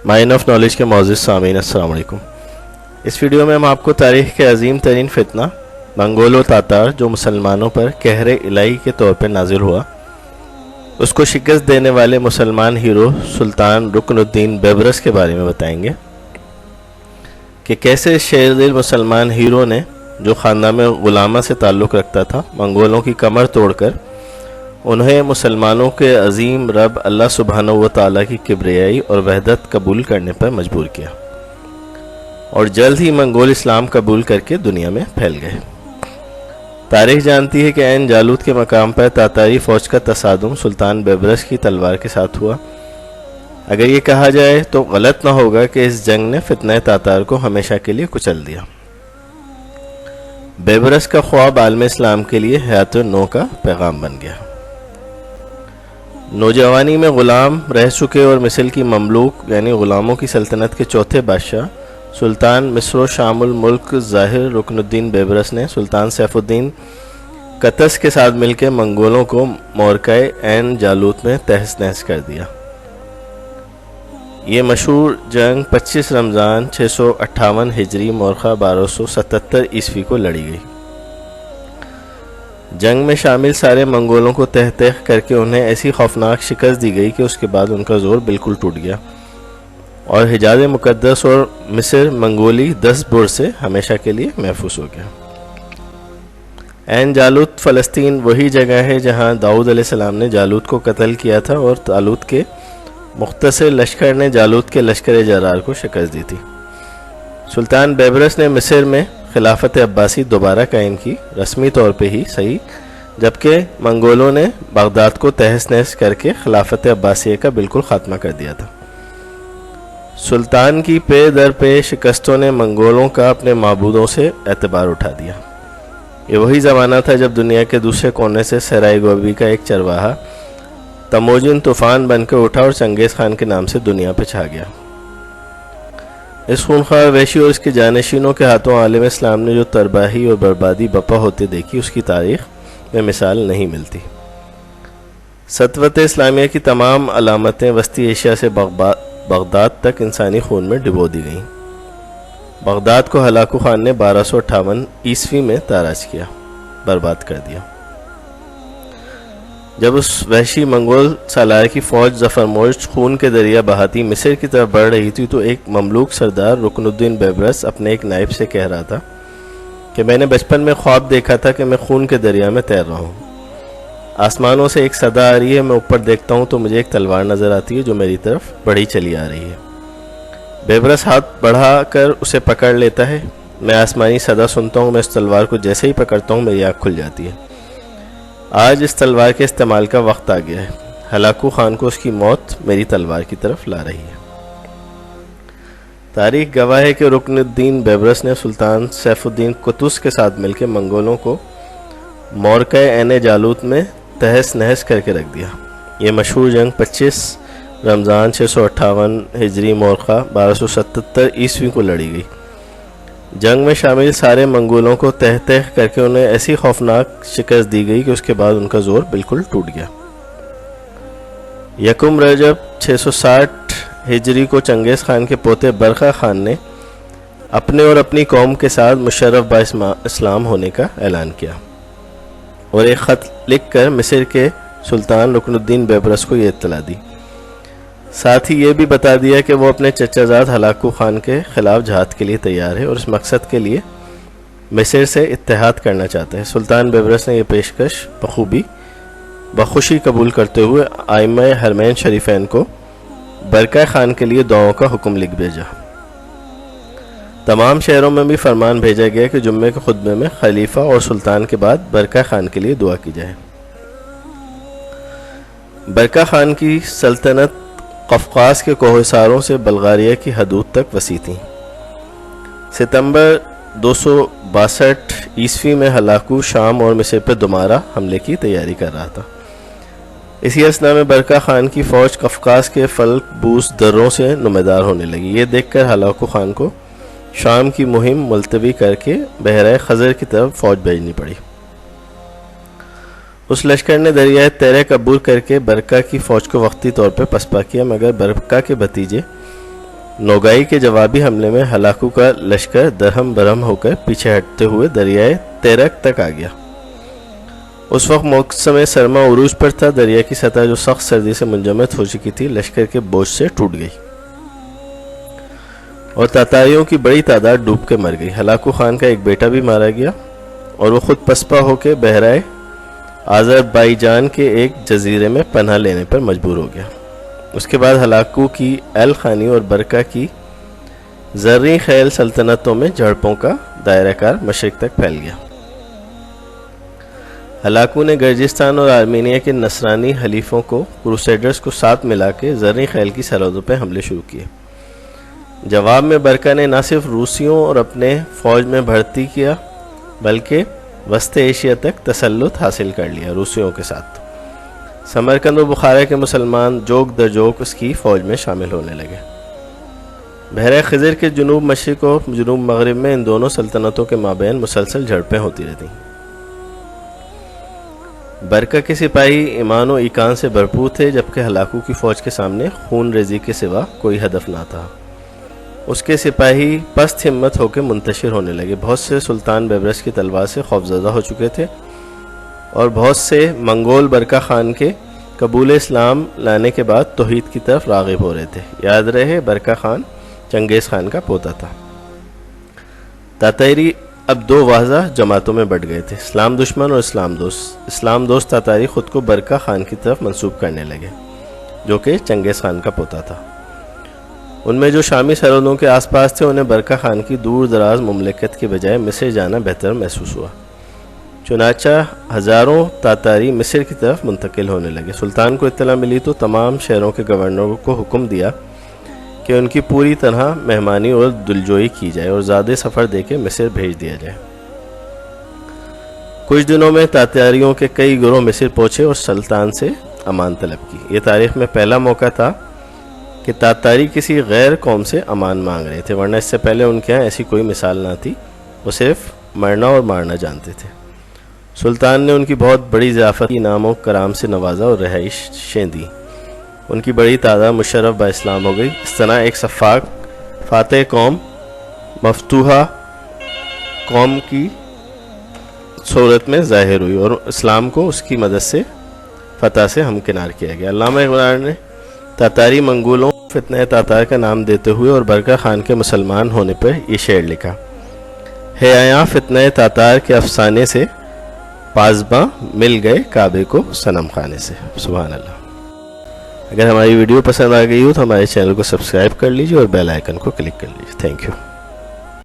Mine of knowledge کے معزز سامعین السلام علیکم۔ اس ویڈیو میں ہم آپ کو تاریخ کے عظیم ترین فتنہ منگول و تاتار جو مسلمانوں پر قہر الہی کے طور پر نازل ہوا، اس کو شکست دینے والے مسلمان ہیرو سلطان رکن الدین بیبرس کے بارے میں بتائیں گے کہ کیسے شیر دل مسلمان ہیرو نے، جو خاندان غلامہ سے تعلق رکھتا تھا، منگولوں کی کمر توڑ کر انہیں مسلمانوں کے عظیم رب اللہ سبحانہ و تعالیٰ کی کبریائی اور وحدت قبول کرنے پر مجبور کیا، اور جلد ہی منگول اسلام قبول کر کے دنیا میں پھیل گئے۔ تاریخ جانتی ہے کہ عین جالوت کے مقام پر تاتاری فوج کا تصادم سلطان بیبرس کی تلوار کے ساتھ ہوا۔ اگر یہ کہا جائے تو غلط نہ ہوگا کہ اس جنگ نے فتنہ تاتار کو ہمیشہ کے لیے کچل دیا۔ بیبرس کا خواب عالم اسلام کے لیے حیات نو کا پیغام بن گیا۔ نوجوانی میں غلام رہ چکے اور مصر کی مملوک یعنی غلاموں کی سلطنت کے چوتھے بادشاہ سلطان مصر و شام الملک ظاہر رکن الدین بیبرس نے سلطان سیف الدین قطز کے ساتھ مل کے منگولوں کو مورکہ عین جالوت میں تہس نہس کر دیا۔ یہ مشہور جنگ 25 رمضان 658 ہجری مورخہ 1277 عیسوی کو لڑی گئی۔ جنگ میں شامل سارے منگولوں کو تہ تہ کر کے انہیں ایسی خوفناک شکست دی گئی کہ اس کے بعد ان کا زور بالکل ٹوٹ گیا اور حجاز مقدس اور مصر منگولی دست بر سے ہمیشہ کے لیے محفوظ ہو گیا۔ عین جالوت فلسطین وہی جگہ ہے جہاں داؤد علیہ السلام نے جالوت کو قتل کیا تھا اور طالوت کے مختصر لشکر نے جالوت کے لشکر جرار کو شکست دی تھی۔ سلطان بیبرس نے مصر میں خلافت عباسی دوبارہ قائم کی، رسمی طور پہ ہی صحیح، جبکہ منگولوں نے بغداد کو تہس نہس کر کے خلافت عباسیہ کا بالکل خاتمہ کر دیا تھا۔ سلطان کی پے در پے شکستوں نے منگولوں کا اپنے معبودوں سے اعتبار اٹھا دیا۔ یہ وہی زمانہ تھا جب دنیا کے دوسرے کونے سے صحرائے گوبی کا ایک چرواہا تموجن طوفان بن کر اٹھا اور چنگیز خان کے نام سے دنیا پہ چھا گیا۔ اس خونخوار وحشی اور اس کے جانشینوں کے ہاتھوں عالم اسلام نے جو تباہی اور بربادی بپا ہوتے دیکھی، اس کی تاریخ میں مثال نہیں ملتی۔ سطوت اسلامیہ کی تمام علامتیں وسطی ایشیا سے بغداد تک انسانی خون میں ڈبو دی گئیں۔ بغداد کو ہلاکو خان نے 1258 عیسوی میں تاراج کیا، برباد کر دیا۔ جب اس وحشی منگول سالار کی فوج ظفرموش خون کے دریا بہاتی مصر کی طرف بڑھ رہی تھی تو ایک مملوک سردار رکن الدین بیبرس اپنے ایک نائب سے کہہ رہا تھا کہ میں نے بچپن میں خواب دیکھا تھا کہ میں خون کے دریا میں تیر رہا ہوں، آسمانوں سے ایک صدا آ رہی ہے، میں اوپر دیکھتا ہوں تو مجھے ایک تلوار نظر آتی ہے جو میری طرف بڑھی چلی آ رہی ہے۔ بیبرس ہاتھ بڑھا کر اسے پکڑ لیتا ہے، میں آسمانی صدا سنتا ہوں، میں اس تلوار کو جیسے ہی پکڑتا ہوں میری آنکھ کھل جاتی ہے۔ آج اس تلوار کے استعمال کا وقت آ گیا ہے، ہلاکو خان کو اس کی موت میری تلوار کی طرف لا رہی ہے۔ تاریخ گواہ ہے کہ رکن الدین بیبرس نے سلطان سیف الدین قطز کے ساتھ مل کے منگولوں کو مورکہ عین جالوت میں تہس نہس کر کے رکھ دیا۔ یہ مشہور جنگ 25 رمضان 658 ہجری مورخہ 1277 عیسوی کو لڑی گئی۔ جنگ میں شامل سارے منگولوں کو تہ تہ کر کے انہیں ایسی خوفناک شکست دی گئی کہ اس کے بعد ان کا زور بالکل ٹوٹ گیا۔ یکم رجب 660 ہجری کو چنگیز خان کے پوتے برقہ خان نے اپنے اور اپنی قوم کے ساتھ مشرف با اسلام ہونے کا اعلان کیا اور ایک خط لکھ کر مصر کے سلطان رکن الدین بیبرس کو یہ اطلاع دی۔ ساتھ ہی یہ بھی بتا دیا کہ وہ اپنے چچا زاد ہلاکو خان کے خلاف جہاد کے لیے تیار ہے اور اس مقصد کے لیے مصر سے اتحاد کرنا چاہتا ہے۔ سلطان بیبرس نے یہ پیشکش بخوشی قبول کرتے ہوئے ائمہ حرمین شریفین کو برقہ خان کے لیے دعاؤں کا حکم لکھ بھیجا۔ تمام شہروں میں بھی فرمان بھیجا گیا کہ جمعے کے خطبے میں خلیفہ اور سلطان کے بعد برقہ خان کے لیے دعا کی جائے۔ برقہ خان کی سلطنت قفقاز کے کوہساروں سے بلغاریہ کی حدود تک وسیع تھی۔ ستمبر 262 عیسوی میں ہلاکو شام اور مصر پہ دوبارہ حملے کی تیاری کر رہا تھا۔ اسی اثنا میں برقہ خان کی فوج قفقاز کے فلک بوس دروں سے نمودار ہونے لگی۔ یہ دیکھ کر ہلاکو خان کو شام کی مہم ملتوی کر کے بحیرہ خزر کی طرف فوج بھیجنی پڑی۔ اس لشکر نے دریائے تیرک عبور کر کے برقہ کی فوج کو وقتی طور پر پسپا کیا، مگر برقہ کے بھتیجے نوگائی کے جوابی حملے میں ہلاکو کا لشکر درہم برہم ہو کر پیچھے ہٹتے ہوئے دریائے تیرک تک آ گیا۔ اس وقت موسم سرما عروج پر تھا۔ دریا کی سطح جو سخت سردی سے منجمد ہو چکی تھی لشکر کے بوجھ سے ٹوٹ گئی اور تاتاریوں کی بڑی تعداد ڈوب کے مر گئی۔ ہلاکو خان کا ایک بیٹا بھی مارا گیا اور وہ خود پسپا ہو کے بحرائے آذربائیجان کے ایک جزیرے میں پناہ لینے پر مجبور ہو گیا۔ اس کے بعد ہلاکو کی ایل خانی اور برکا کی زرعی خیل سلطنتوں میں جھڑپوں کا دائرہ کار مشرق تک پھیل گیا۔ ہلاکو نے گرجستان اور آرمینیا کے نصرانی حلیفوں کو کروسیڈرز کو ساتھ ملا کے زرعی خیل کی سرحدوں پہ حملے شروع کیے۔ جواب میں برکا نے نہ صرف روسیوں اور اپنے فوج میں بھرتی کیا بلکہ وسط ایشیا تک تسلط حاصل کر لیا۔ روسیوں کے ساتھ سمرقند و بخارا کے مسلمان جوک در جوک اس کی فوج میں شامل ہونے لگے۔ بحیرہ خضر کے جنوب مشرق و جنوب مغرب میں ان دونوں سلطنتوں کے مابین مسلسل جھڑپیں ہوتی رہتیں۔ برکا کے سپاہی ایمان و ایقان سے بھرپور تھے جبکہ ہلاکو کی فوج کے سامنے خون ریزی کے سوا کوئی ہدف نہ تھا۔ اس کے سپاہی پست ہمت ہو کے منتشر ہونے لگے۔ بہت سے سلطان بیبرس کی تلوار سے خوفزدہ ہو چکے تھے اور بہت سے منگول برکا خان کے قبول اسلام لانے کے بعد توحید کی طرف راغب ہو رہے تھے۔ یاد رہے برکا خان چنگیز خان کا پوتا تھا۔ تاتاری اب دو واضح جماعتوں میں بٹ گئے تھے، اسلام دشمن اور اسلام دوست۔ اسلام دوست تاتاری خود کو برکا خان کی طرف منسوب کرنے لگے جو کہ چنگیز خان کا پوتا تھا۔ ان میں جو شامی سرحدوں کے آس پاس تھے انہیں برکا خان کی دور دراز مملکت کے بجائے مصر جانا بہتر محسوس ہوا، چنانچہ ہزاروں تاتاری مصر کی طرف منتقل ہونے لگے۔ سلطان کو اطلاع ملی تو تمام شہروں کے گورنروں کو حکم دیا کہ ان کی پوری طرح مہمانی اور دلجوئی کی جائے اور زیادہ سفر دے کے مصر بھیج دیا جائے۔ کچھ دنوں میں تاتاریوں کے کئی گروہ مصر پہنچے اور سلطان سے امان طلب کی۔ یہ تاریخ میں پہلا موقع تھا کہ تاتاری کسی غیر قوم سے امان مانگ رہے تھے، ورنہ اس سے پہلے ان کے ہاں ایسی کوئی مثال نہ تھی، وہ صرف مرنا اور مارنا جانتے تھے۔ سلطان نے ان کی بہت بڑی ضیافت کی، انعام و کرام سے نوازا اور رہائشیں دی۔ ان کی بڑی تعداد مشرف با اسلام ہو گئی۔ اس طرح ایک شفاق فاتح قوم، مفتوحہ قوم کی صورت میں ظاہر ہوئی اور اسلام کو اس کی مدد سے فتح سے ہمکنار کیا گیا۔ علامہ اقبال نے تاتاری منگولوں فتنہ تاتار کا نام دیتے ہوئے اور برکا خان کے مسلمان ہونے پر یہ شعر لکھا ہے: آیا فتنہ تاتار کے افسانے سے، پاسباں مل گئے کعبے کو صنم خانے سے۔ سبحان اللہ۔ اگر ہماری ویڈیو پسند آ گئی ہو تو ہمارے چینل کو سبسکرائب کر لیجیے اور بیل آئیکن کو کلک کر لیجیے۔ Thank you.